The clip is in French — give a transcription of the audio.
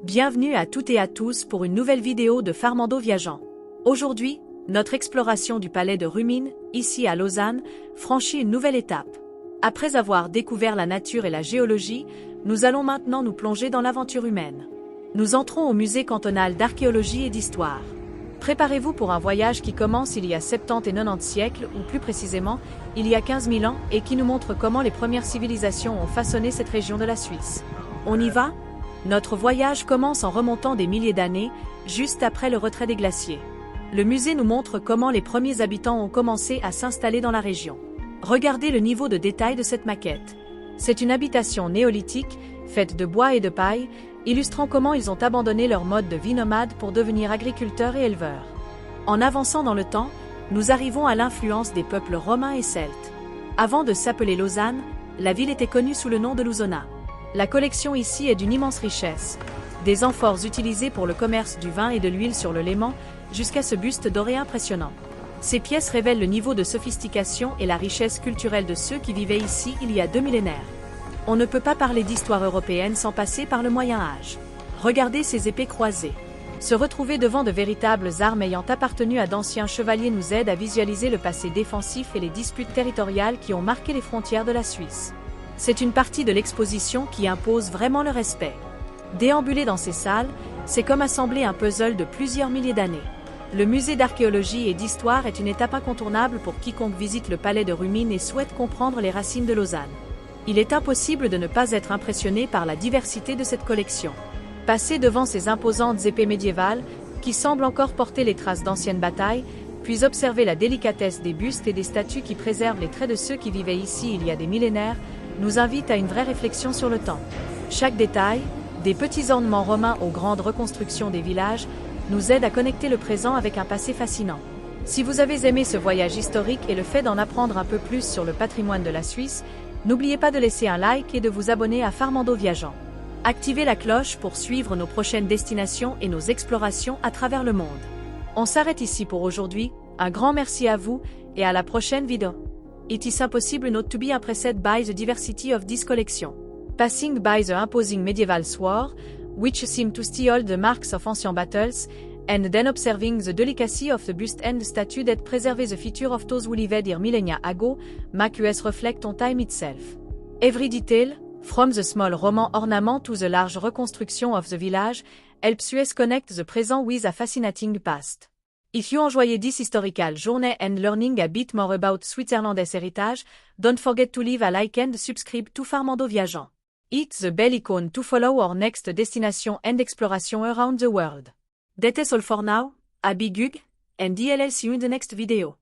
Bienvenue à toutes et à tous pour une nouvelle vidéo de Farmando Viageant. Aujourd'hui, notre exploration du palais de Rumine, ici à Lausanne, franchit une nouvelle étape. Après avoir découvert la nature et la géologie, nous allons maintenant nous plonger dans l'aventure humaine. Nous entrons au musée cantonal d'archéologie et d'histoire. Préparez-vous pour un voyage qui commence il y a 70 et 90 siècles, ou plus précisément, il y a 15 000 ans, et qui nous montre comment les premières civilisations ont façonné cette région de la Suisse. On y va ? Notre voyage commence en remontant des milliers d'années, juste après le retrait des glaciers. Le musée nous montre comment les premiers habitants ont commencé à s'installer dans la région. Regardez le niveau de détail de cette maquette. C'est une habitation néolithique, faite de bois et de paille, illustrant comment ils ont abandonné leur mode de vie nomade pour devenir agriculteurs et éleveurs. En avançant dans le temps, nous arrivons à l'influence des peuples romains et celtes. Avant de s'appeler Lausanne, la ville était connue sous le nom de Lusona. La collection ici est d'une immense richesse. Des amphores utilisées pour le commerce du vin et de l'huile sur le Léman, jusqu'à ce buste doré impressionnant. Ces pièces révèlent le niveau de sophistication et la richesse culturelle de ceux qui vivaient ici il y a 2 millénaires. On ne peut pas parler d'histoire européenne sans passer par le Moyen-Âge. Regardez ces épées croisées. Se retrouver devant de véritables armes ayant appartenu à d'anciens chevaliers nous aide à visualiser le passé défensif et les disputes territoriales qui ont marqué les frontières de la Suisse. C'est une partie de l'exposition qui impose vraiment le respect. Déambuler dans ces salles, c'est comme assembler un puzzle de plusieurs milliers d'années. Le musée d'archéologie et d'histoire est une étape incontournable pour quiconque visite le palais de Rumine et souhaite comprendre les racines de Lausanne. Il est impossible de ne pas être impressionné par la diversité de cette collection. Passer devant ces imposantes épées médiévales, qui semblent encore porter les traces d'anciennes batailles, puis observer la délicatesse des bustes et des statues qui préservent les traits de ceux qui vivaient ici il y a des millénaires, nous invite à une vraie réflexion sur le temps. Chaque détail, des petits ornements romains aux grandes reconstructions des villages, nous aide à connecter le présent avec un passé fascinant. Si vous avez aimé ce voyage historique et le fait d'en apprendre un peu plus sur le patrimoine de la Suisse, n'oubliez pas de laisser un like et de vous abonner à Farmando Viageant. Activez la cloche pour suivre nos prochaines destinations et nos explorations à travers le monde. On s'arrête ici pour aujourd'hui, un grand merci à vous et à la prochaine vidéo. It is impossible not to be impressed by the diversity of this collection. Passing by the imposing medieval sword, which seem to steal the marks of ancient battles, and then observing the delicacy of the bust and statue that preserve the feature of those who lived here millennia ago, make us reflect on time itself. Every detail, from the small Roman ornament to the large reconstruction of the village, helps us connect the present with a fascinating past. If you enjoyed this historical journey and learning a bit more about Switzerland's heritage, don't forget to leave a like and subscribe to Farmando Viageant. Hit the bell icon to follow our next destination and exploration around the world. That is all for now, a big hug, and I'll see you in the next video.